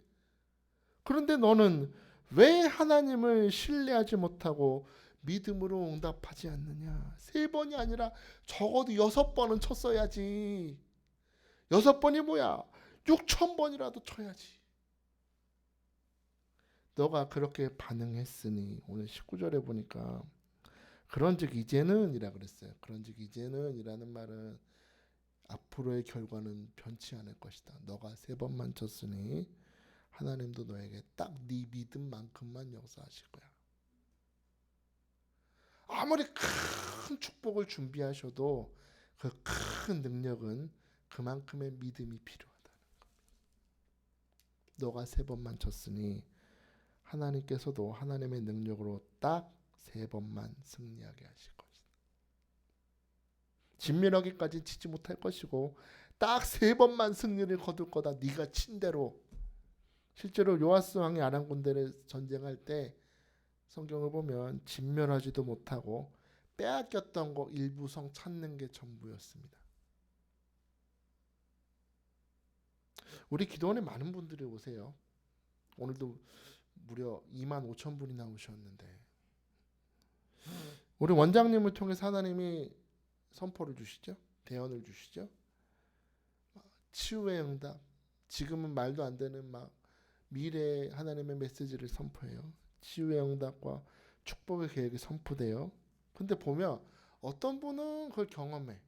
그런데 너는 왜 하나님을 신뢰하지 못하고 믿음으로 응답하지 않느냐? 세 번이 아니라 적어도 6번은 쳤어야지. 6번이 뭐야? 6,000번이라도 쳐야지. 너가 그렇게 반응했으니 오늘 19절에 보니까 그런즉 이제는 이라 그랬어요. 그런즉 이제는 이라는 말은 앞으로의 결과는 변치 않을 것이다. 너가 세 번만 쳤으니 하나님도 너에게 딱 네 믿음만큼만 역사하실 거야. 아무리 큰 축복을 준비하셔도 그 큰 능력은 그만큼의 믿음이 필요하다는 겁니다. 너가 세 번만 쳤으니 하나님께서도 하나님의 능력으로 딱 세 번만 승리하게 하실 것이다. 진멸하기까지 치지 못할 것이고 딱 세 번만 승리를 거둘 거다. 네가 친 대로. 실제로 요아스 왕이 아람 군대를 전쟁할 때 성경을 보면 진멸하지도 못하고 빼앗겼던 거 일부 성 찾는 게 전부였습니다. 우리 기도원에 많은 분들이 오세요. 오늘도 무려 25,000분이 나오셨는데 우리 원장님을 통해서 하나님이 선포를 주시죠. 대언을 주시죠. 치유의 응답. 지금은 말도 안 되는 막 미래의 하나님의 메시지를 선포해요. 치유의 응답과 축복의 계획이 선포돼요. 근데 보면 어떤 분은 그걸 경험해.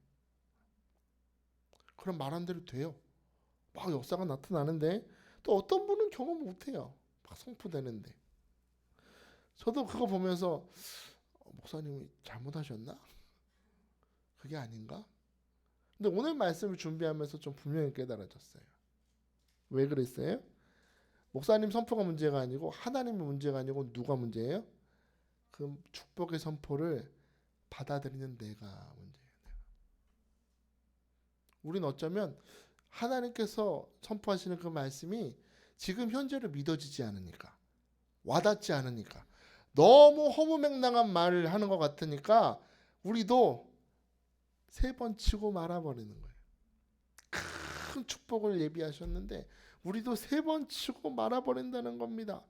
그럼 말한 대로 돼요. 막 역사가 나타나는데 또 어떤 분은 경험 못해요. 막 선포되는데. 저도 그거 보면서 목사님이 잘못하셨나? 그게 아닌가? 근데 오늘 말씀을 준비하면서 좀 분명히 깨달아졌어요. 왜 그랬어요? 목사님 선포가 문제가 아니고 하나님의 문제가 아니고 누가 문제예요? 그 축복의 선포를 받아들이는 내가 문제예요. 우린 어쩌면 하나님께서 선포하시는 그 말씀이 지금 현재로 믿어지지 않으니까, 와닿지 않으니까, 너무 허무맹랑한 말을 하는 것 같으니까 우리도 세 번 치고 말아버리는 거예요. 큰 축복을 예비하셨는데 우리도 세 번 치고 말아버린다는 겁니다.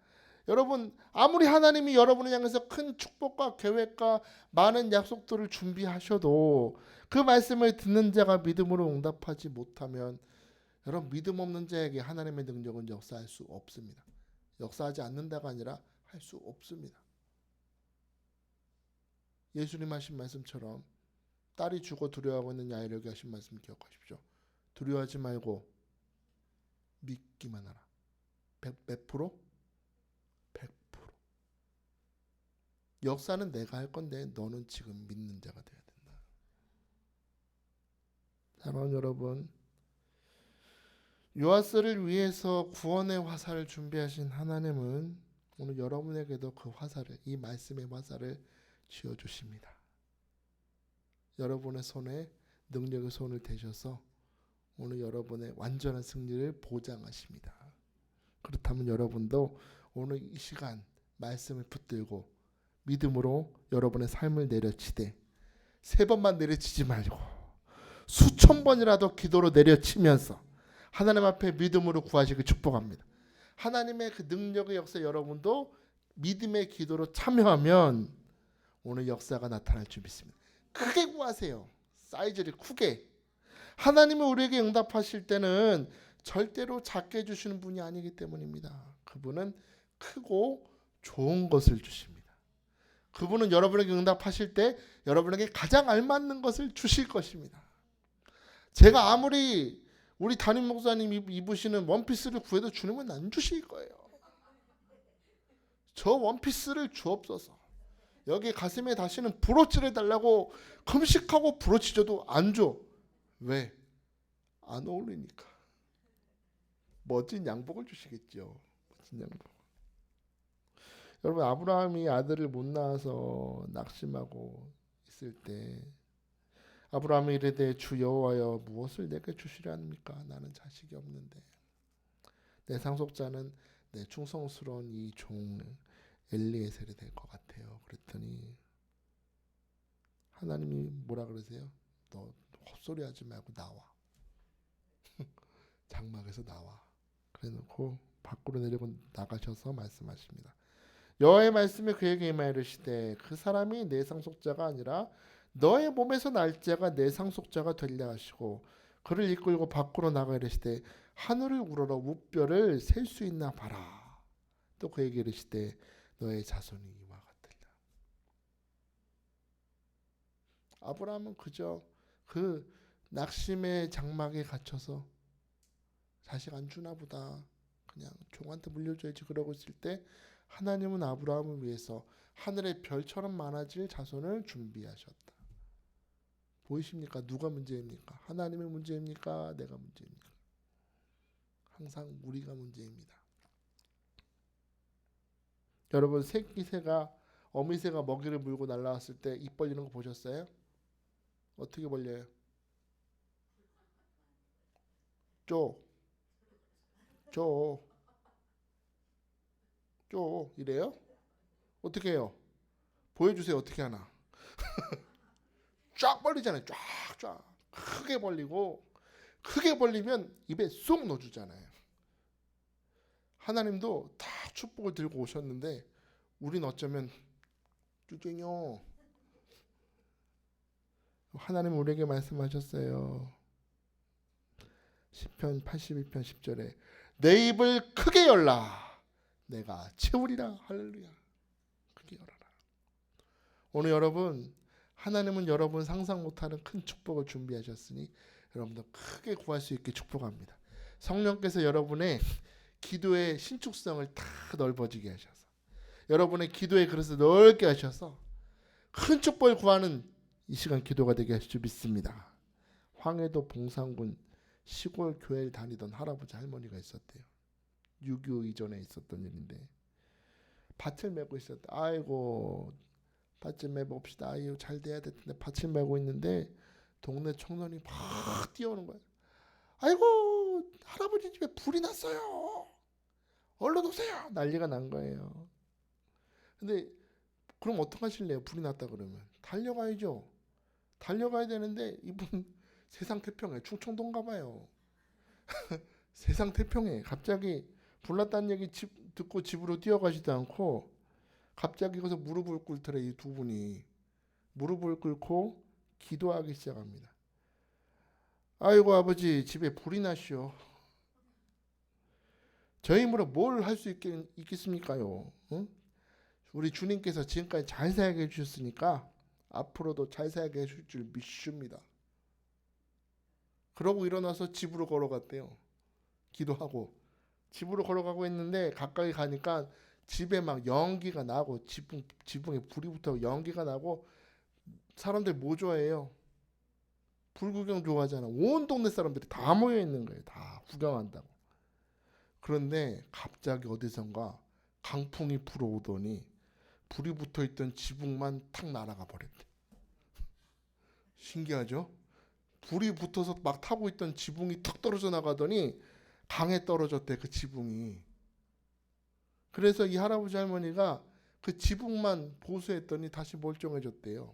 여러분, 아무리 하나님이 여러분을 향해서 큰 축복과 계획과 많은 약속들을 준비하셔도 그 말씀을 듣는 자가 믿음으로 응답하지 못하면 여러분, 믿음 없는 자에게 하나님의 능력은 역사할 수 없습니다. 역사하지 않는다가 아니라 할 수 없습니다. 예수님 하신 말씀처럼 딸이 죽어 두려워하고 있는 야이로에게 하신 말씀 기억하십시오. 두려워하지 말고 믿기만 하라. 몇 프로? 100%. 역사는 내가 할 건데 너는 지금 믿는 자가 되어야 된다. 사랑하는 여러분, 요아스를 위해서 구원의 화살을 준비하신 하나님은 오늘 여러분에게도 그 화살을, 이 말씀의 화살을 쥐어주십니다. 여러분의 손에 능력의 손을 대셔서 오늘 여러분의 완전한 승리를 보장하십니다. 그렇다면 여러분도 오늘 이 시간 말씀을 붙들고 믿음으로 여러분의 삶을 내려치되, 3번만 내려치지 말고 수천 번이라도 기도로 내려치면서 하나님 앞에 믿음으로 구하시길 축복합니다. 하나님의 그 능력의 역사에 여러분도 믿음의 기도로 참여하면 오늘 역사가 나타날 줄 믿습니다. 크게 구하세요. 사이즈를 크게. 하나님이 우리에게 응답하실 때는 절대로 작게 해주시는 분이 아니기 때문입니다. 그분은 크고 좋은 것을 주십니다. 그분은 여러분에게 응답하실 때 여러분에게 가장 알맞는 것을 주실 것입니다. 제가 아무리 우리 담임 목사님 입으시는 원피스를 구해도 주님은 안 주실 거예요. 저 원피스를 주옵소서. 여기 가슴에 다시는 브로치를 달라고 금식하고 브로치 줘도 안 줘. 왜? 안 어울리니까. 멋진 양복을 주시겠죠. 멋진 양복. 여러분, 아브라함이 아들을 못 낳아서 낙심하고 있을 때 아브라함이 이르되 주 여호와여 무엇을 내게 주시려 합니까? 나는 자식이 없는데 내 상속자는 내 충성스러운 이 종 엘리에셀이 될 것 같아요. 그랬더니 하나님이 뭐라 그러세요? 너 헛소리하지 말고 나와. 장막에서 나와. 그래놓고 밖으로 내리고 나가셔서 말씀하십니다. 여호와의 말씀이 그에게 임하여 이르시되 그 사람이 내 상속자가 아니라 너의 몸에서 날 자가 내 상속자가 되려 하시고 그를 이끌고 밖으로 나가 이르시되 하늘을 우러러 우뼈를 셀 수 있나 봐라. 또 그에게 이르시되 너의 자손이 이와 같으리라. 아브라함은 그저 그 낙심의 장막에 갇혀서 자식 안 주나 보다, 그냥 종한테 물려줘야지 그러고 있을 때 하나님은 아브라함을 위해서 하늘의 별처럼 많아질 자손을 준비하셨다. 보이십니까? 누가 문제입니까? 하나님의 문제입니까? 내가 문제입니까? 항상 우리가 문제입니다. 여러분, 새끼새가 어미새가 먹이를 물고 날아왔을 때 입 벌리는 거 보셨어요? 어떻게 벌려요? 쪼 이래요? 어떻게 해요? 보여주세요. 어떻게 하나? 쫙 벌리잖아요. 쫙 크게 벌리고, 크게 벌리면 입에 쏙 넣어주잖아요. 하나님도 다 축복을 들고 오셨는데 우린 어쩌면 쭈쭈뇨. 하나님 우리에게 말씀하셨어요. 시편 82편 10절에 내 입을 크게 열라 내가 채우리라. 할렐루야. 크게 열어라. 오늘 여러분, 하나님은 여러분 상상 못하는 큰 축복을 준비하셨으니 여러분도 크게 구할 수 있게 축복합니다. 성령께서 여러분의 기도의 신축성을 다 넓어지게 하셔서 여러분의 기도의 그릇을 넓게 하셔서 큰 축복을 구하는 이 시간 기도가 되게 하실 줄 믿습니다. 황해도 봉산군 시골 교회를 다니던 할아버지 할머니가 있었대요. 6.25 이전에 있었던 일인데 밭을 메고 있었다. 아이고 밭을 메봅시다. 아유 잘 돼야 될 텐데 밭을 메고 있는데 동네 청년이 막 뛰어오는 거예요. 아이고 할아버지 집에 불이 났어요. 얼른 오세요. 난리가 난 거예요. 근데 그럼 어떡하실래요? 불이 났다 그러면 달려가야죠. 달려가야 되는데 이분 세상 태평해. 충청도인가 봐요. 세상 태평해. 갑자기 불났다는 얘기 듣고 집으로 뛰어가지도 않고 갑자기 거기서 무릎을 꿇더래. 이 두 분이 무릎을 꿇고 기도하기 시작합니다. 아이고 아버지 집에 불이 나시오. 저희 힘으로 뭘 할 수 있겠습니까요? 응? 우리 주님께서 지금까지 잘 살게 해주셨으니까 앞으로도 잘 살게 해줄 줄 믿습니다. 그러고 일어나서 집으로 걸어갔대요. 기도하고 집으로 걸어가고 있는데 가까이 가니까 집에 막 연기가 나고 지붕에 불이 붙어 연기가 나고 사람들 뭐 좋아해요? 불 구경 좋아하잖아. 온 동네 사람들이 다 모여 있는 거예요. 다 구경한다고. 그런데 갑자기 어디선가 강풍이 불어오더니 불이 붙어있던 지붕만 탁 날아가 버렸대. 신기하죠? 불이 붙어서 막 타고 있던 지붕이 턱 떨어져 나가더니 강에 떨어졌대, 그 지붕이. 그래서 이 할아버지 할머니가 그 지붕만 보수했더니 다시 멀쩡해졌대요.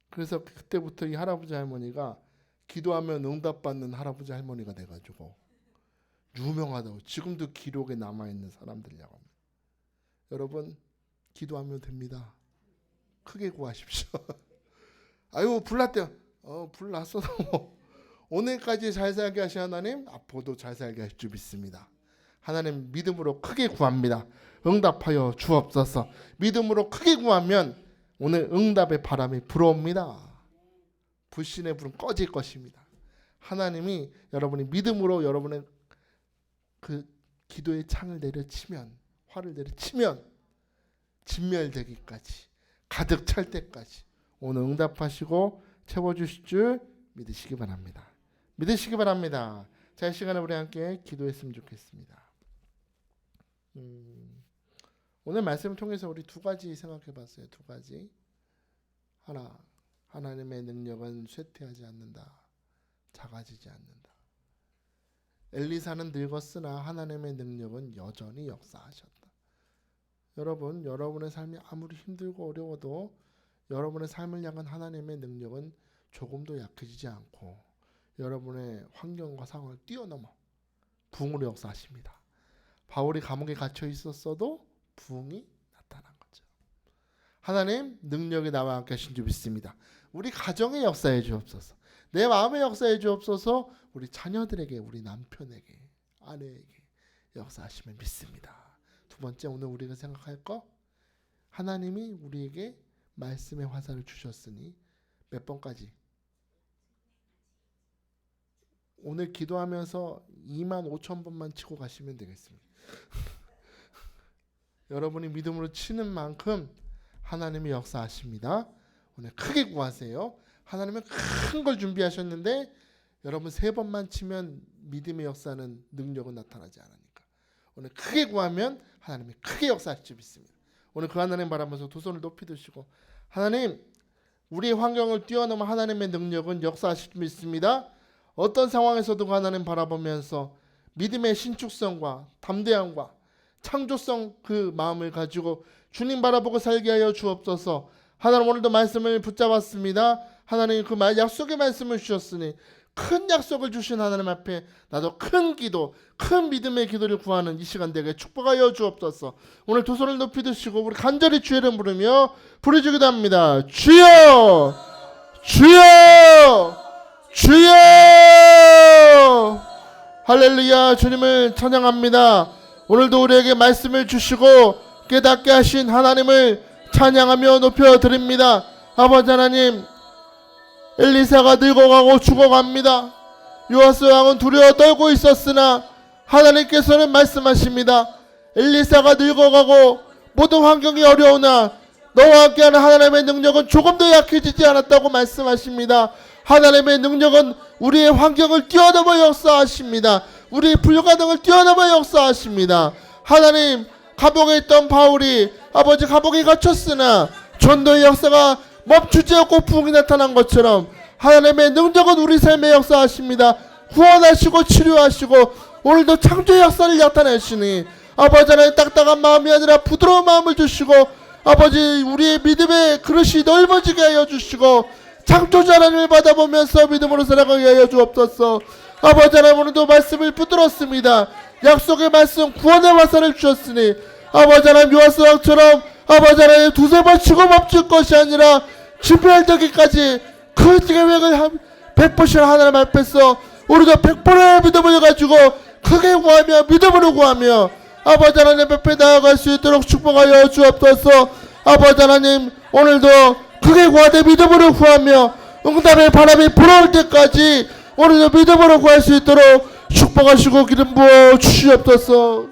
그래서 그때부터 이 할아버지 할머니가 기도하면 응답받는 할아버지 할머니가 돼가지고 유명하다고. 지금도 기록에 남아있는 사람들이라고 합니다. 여러분, 기도하면 됩니다. 크게 구하십시오. 아유, 불났대요. 불났어. 오늘까지 잘 살게 하신 하나님, 앞으로도 잘 살게 하실 줄 믿습니다. 하나님, 믿음으로 크게 구합니다. 응답하여 주옵소서. 믿음으로 크게 구하면 오늘 응답의 바람이 불어옵니다. 불신의 불은 꺼질 것입니다. 하나님이 여러분이 믿음으로 여러분의 그 기도의 창을 내려치면, 화를 내려치면 진멸되기까지, 가득 찰 때까지 오늘 응답하시고 채워주실 줄 믿으시기 바랍니다. 믿으시기 바랍니다. 자, 이 시간에 우리 함께 기도했으면 좋겠습니다. 오늘 말씀을 통해서 우리 두 가지 생각해 봤어요. 두 가지. 하나, 하나님의 능력은 쇠퇴하지 않는다. 작아지지 않는다. 엘리사는 늙었으나 하나님의 능력은 여전히 역사하셨다. 여러분, 여러분의 삶이 아무리 힘들고 어려워도 여러분의 삶을 향한 하나님의 능력은 조금도 약해지지 않고 여러분의 환경과 상황을 뛰어넘어 부흥으로 역사하십니다. 바울이 감옥에 갇혀 있었어도 부흥이 나타난 거죠. 하나님, 능력이 나와 함께 하신 줄 믿습니다. 우리 가정에 역사해 주옵소서. 내 마음에 역사해 주옵소서. 우리 자녀들에게, 우리 남편에게, 아내에게 역사하시면 믿습니다. 두 번째, 오늘 우리가 생각할 거, 하나님이 우리에게 말씀의 화살을 주셨으니 몇 번까지? 오늘 기도하면서 25,000번만 치고 가시면 되겠습니다. 여러분이 믿음으로 치는 만큼 하나님이 역사하십니다. 오늘 크게 구하세요. 하나님은 큰 걸 준비하셨는데 여러분 3번만 치면 믿음의 역사는, 능력은 나타나지 않으니까 오늘 크게 구하면 하나님이 크게 역사하실 줄 믿습니다. 오늘 그 하나님 바라보면서 두 손을 높이 드시고, 하나님, 우리의 환경을 뛰어넘어 하나님의 능력은 역사하실 줄 믿습니다. 어떤 상황에서도 그 하나님 바라보면서 믿음의 신축성과 담대함과 창조성 그 마음을 가지고 주님 바라보고 살게 하여 주옵소서. 하나님, 오늘도 말씀을 붙잡았습니다. 하나님, 그 약속의 말씀을 주셨으니 큰 약속을 주신 하나님 앞에 나도 큰 기도, 큰 믿음의 기도를 구하는 이 시간 되게 축복하여 주옵소서. 오늘 두 손을 높이 드시고 우리 간절히 주의 이름 부르며 부르짖기도 합니다. 주여, 주여, 주여. 할렐루야. 주님을 찬양합니다. 오늘도 우리에게 말씀을 주시고 깨닫게 하신 하나님을 찬양하며 높여드립니다. 아버지 하나님, 엘리사가 늙어가고 죽어갑니다. 요아스 왕은 두려워 떨고 있었으나 하나님께서는 말씀하십니다. 엘리사가 늙어가고 모든 환경이 어려우나 너와 함께하는 하나님의 능력은 조금도 약해지지 않았다고 말씀하십니다. 하나님의 능력은 우리의 환경을 뛰어넘어 역사하십니다. 우리의 불가능을 뛰어넘어 역사하십니다. 하나님, 감옥에 있던 바울이 아버지 감옥에 갇혔으나 전도의 역사가 멈추지 않고 부흥이 나타난 것처럼 하나님의 능력은 우리 삶에 역사하십니다. 구원하시고 치료하시고 오늘도 창조의 역사를 나타내시니 아버지 하나님, 딱딱한 마음이 아니라 부드러운 마음을 주시고 아버지 우리의 믿음의 그릇이 넓어지게 하여 주시고 창조자 하나님을 받아보면서 믿음으로 살아가게 하여 주옵소서. 아버지 하나님, 오늘도 말씀을 붙들었습니다. 약속의 말씀, 구원의 화살을 주셨으니 아버지 하나님, 요아스 왕처럼 아버지 하나님 두세 번 치고 멈출 것이 아니라 진멸되기까지 그 계획을 베푸신 하나님 앞에서 우리도 100%의 믿음을 가지고 크게 구하며 믿음으로 구하며 아버지 하나님 앞에 나아갈 수 있도록 축복하여 주옵소서. 아버지 하나님, 오늘도 크게 구하되 믿음으로 구하며 응답의 바람이 불어올 때까지 오늘도 믿음으로 구할 수 있도록 축복하시고 기름 부어 주시옵소서.